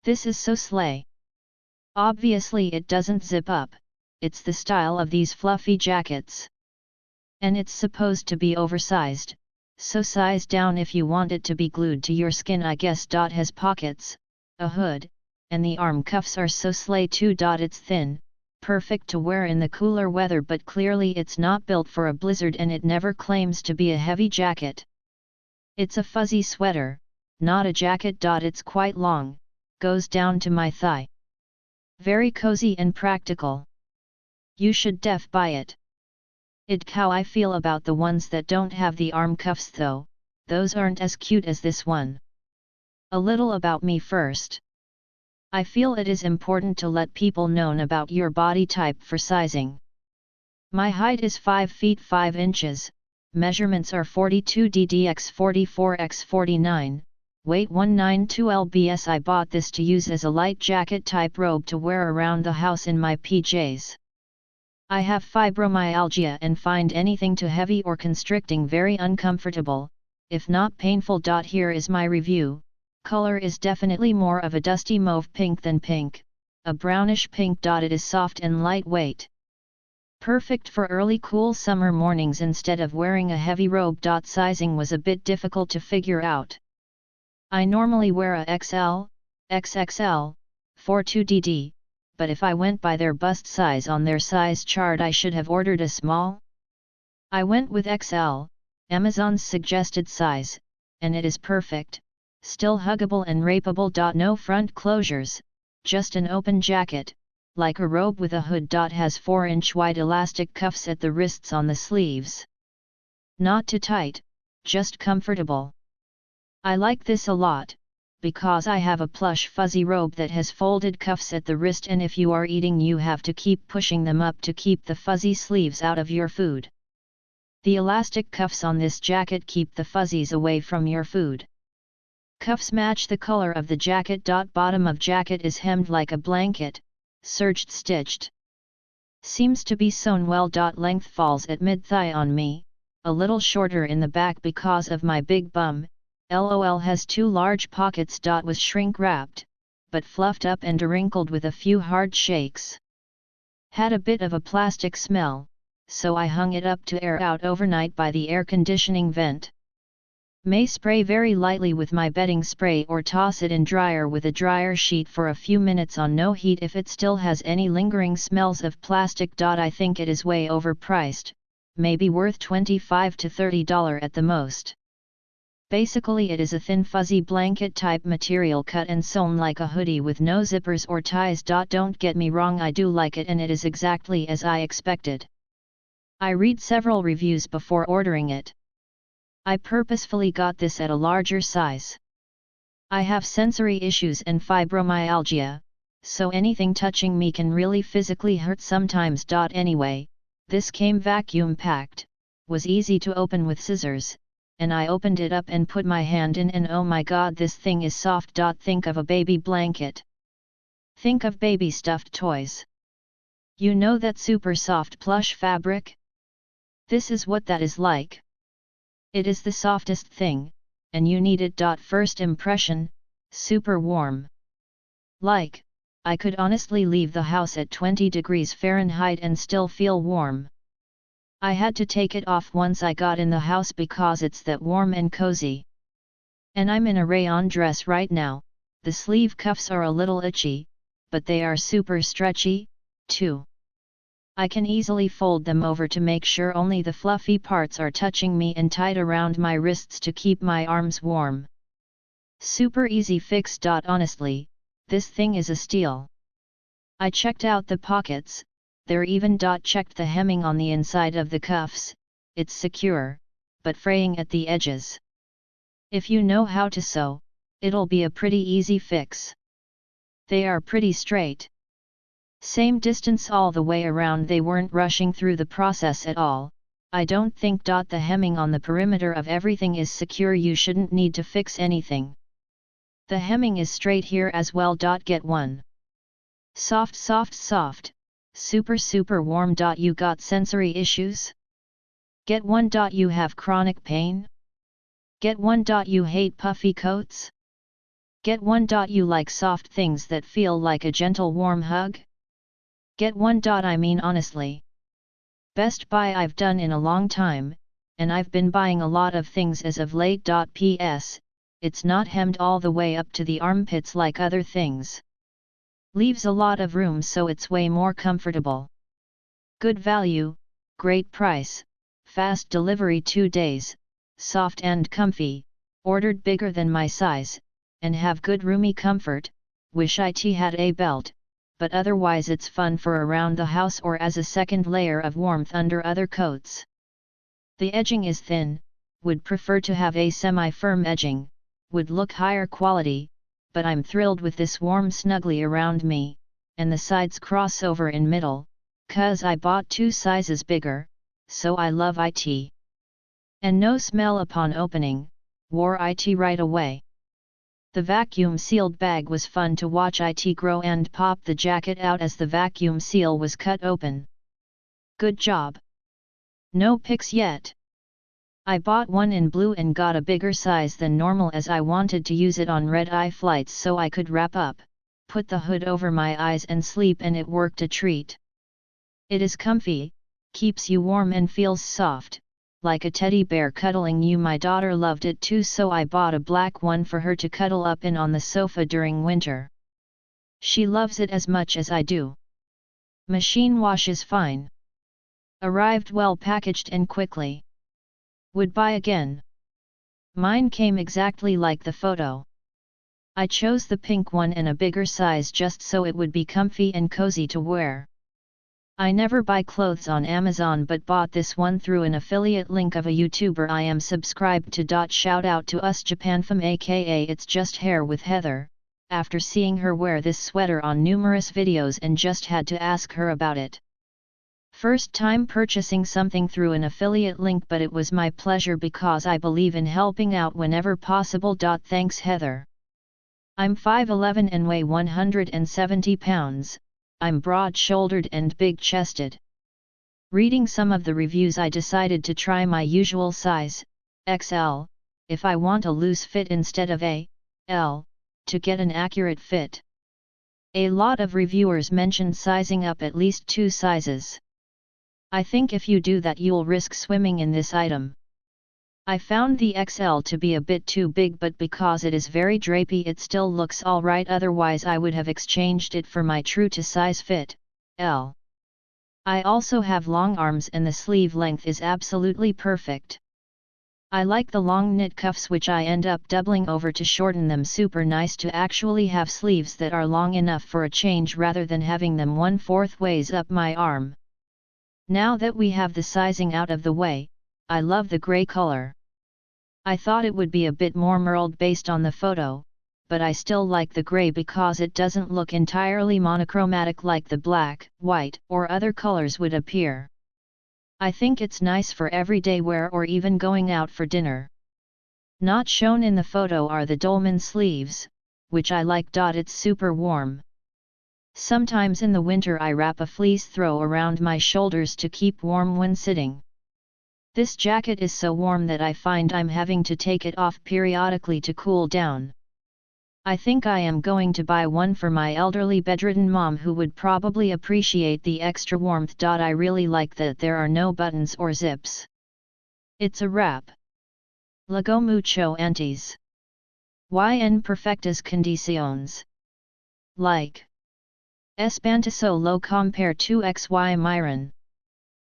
This is so slay. Obviously it doesn't zip up, it's the style of these fluffy jackets. And it's supposed to be oversized, so size down if you want it to be glued to your skin I guess. Has pockets, a hood, and the arm cuffs are so slay too. It's thin, perfect to wear in the cooler weather, but clearly it's not built for a blizzard and it never claims to be a heavy jacket. It's a fuzzy sweater, not a jacket. It's quite long, goes down to my thigh. Very cozy and practical. You should def buy it. How I feel about the ones that don't have the arm cuffs though, those aren't as cute as this one. A little about me first. I feel it is important to let people know about your body type for sizing. My height is 5 feet 5 inches, measurements are 42 x 44 x 49, weight 192 lbs. I bought this to use as a light jacket type robe to wear around the house in my PJs. I have fibromyalgia and find anything too heavy or constricting very uncomfortable, if not painful. Here is my review. Color is definitely more of a dusty mauve pink than pink, a brownish pink. It is soft and lightweight. Perfect for early cool summer mornings instead of wearing a heavy robe. Sizing was a bit difficult to figure out. I normally wear a XL, XXL, 42DD. But if I went by their bust size on their size chart I should have ordered a small. I went with XL, Amazon's suggested size, and it is perfect, still huggable and rapeable. No front closures, just an open jacket, like a robe with a hood. Has 4-inch wide elastic cuffs at the wrists on the sleeves. Not too tight, just comfortable. I like this a lot, because I have a plush fuzzy robe that has folded cuffs at the wrist, and if you are eating you have to keep pushing them up to keep the fuzzy sleeves out of your food. The elastic cuffs on this jacket keep the fuzzies away from your food. Cuffs match the color of the jacket. Bottom of jacket is hemmed like a blanket, serged stitched. Seems to be sewn well. Length falls at mid-thigh on me, a little shorter in the back because of my big bum. LOL has 2 large pockets. Was shrink wrapped, but fluffed up and wrinkled with a few hard shakes. Had a bit of a plastic smell, so I hung it up to air out overnight by the air conditioning vent. May spray very lightly with my bedding spray or toss it in dryer with a dryer sheet for a few minutes on no heat if it still has any lingering smells of plastic. I think it is way overpriced, maybe worth $25 to $30 at the most. Basically it is a thin fuzzy blanket type material cut and sewn like a hoodie with no zippers or ties. Don't get me wrong, I do like it and it is exactly as I expected. I read several reviews before ordering it. I purposefully got this at a larger size. I have sensory issues and fibromyalgia, so anything touching me can really physically hurt sometimes. Anyway, this came vacuum packed, was easy to open with scissors, and I opened it up and put my hand in and oh my god, this thing is soft. Think of a baby blanket. Think of baby stuffed toys. You know that super soft plush fabric? This is what that is like. It is the softest thing, and you need it. First impression, super warm. Like, I could honestly leave the house at 20 degrees Fahrenheit and still feel warm. I had to take it off once I got in the house because it's that warm and cozy. And I'm in a rayon dress right now. The sleeve cuffs are a little itchy, but they are super stretchy, too. I can easily fold them over to make sure only the fluffy parts are touching me and tight around my wrists to keep my arms warm. Super easy fix. Honestly, this thing is a steal. I checked out the pockets. There even. Checked the hemming on the inside of the cuffs, it's secure, but fraying at the edges. If you know how to sew, it'll be a pretty easy fix. They are pretty straight. Same distance all the way around, they weren't rushing through the process at all. I don't think. The hemming on the perimeter of everything is secure, you shouldn't need to fix anything. The hemming is straight here as well. Get one. Soft soft soft. Super warm. You got sensory issues? Get one. You have chronic pain? Get one. You hate puffy coats? Get one. You like soft things that feel like a gentle warm hug? Get one. I mean honestly. Best buy I've done in a long time, and I've been buying a lot of things as of late. Ps. It's not hemmed all the way up to the armpits like other things. Leaves a lot of room, so it's way more comfortable. Good value, great price, fast delivery 2 days, soft and comfy, ordered bigger than my size, and have good roomy comfort. Wish it had a belt, but otherwise it's fun for around the house or as a second layer of warmth under other coats. The edging is thin, would prefer to have a semi-firm edging, would look higher quality, but I'm thrilled with this warm snuggly around me, and the sides cross over in middle, 'cause I bought 2 sizes bigger, so I love it. And no smell upon opening, wore it right away. The vacuum sealed bag was fun to watch it grow and pop the jacket out as the vacuum seal was cut open. Good job. No pics yet. I bought one in blue and got a bigger size than normal as I wanted to use it on red-eye flights so I could wrap up, put the hood over my eyes and sleep, and it worked a treat. It is comfy, keeps you warm and feels soft, like a teddy bear cuddling you. My daughter loved it too, so I bought a black one for her to cuddle up in on the sofa during winter. She loves it as much as I do. Machine wash is fine. Arrived well packaged and quickly. Would buy again. Mine came exactly like the photo. I chose the pink one and a bigger size just so it would be comfy and cozy to wear. I never buy clothes on Amazon but bought this one through an affiliate link of a YouTuber I am subscribed to. Shout out to us JapanFam aka It's Just Hair with Heather, after seeing her wear this sweater on numerous videos and just had to ask her about it. First time purchasing something through an affiliate link, but it was my pleasure because I believe in helping out whenever possible. Thanks Heather. I'm 5'11" and weigh 170 pounds. I'm broad-shouldered and big-chested. Reading some of the reviews, I decided to try my usual size, XL, if I want a loose fit instead of a L, to get an accurate fit. A lot of reviewers mentioned sizing up at least 2 sizes. I think if you do that you'll risk swimming in this item. I found the XL to be a bit too big, but because it is very drapey it still looks alright, otherwise I would have exchanged it for my true to size fit, L. I also have long arms and the sleeve length is absolutely perfect. I like the long knit cuffs, which I end up doubling over to shorten them. Super nice to actually have sleeves that are long enough for a change rather than having them 1/4 ways up my arm. Now that we have the sizing out of the way, I love the grey color. I thought it would be a bit more merled based on the photo, but I still like the grey because it doesn't look entirely monochromatic like the black, white, or other colors would appear. I think it's nice for everyday wear or even going out for dinner. Not shown in the photo are the dolman sleeves, which I like. It's super warm. Sometimes in the winter I wrap a fleece throw around my shoulders to keep warm when sitting. This jacket is so warm that I find I'm having to take it off periodically to cool down. I think I am going to buy one for my elderly bedridden mom who would probably appreciate the extra warmth. I really like that there are no buttons or zips. It's a wrap. Luego mucho antes. En perfectas condiciones. Like. Espantoso lo compare 2xy Myron.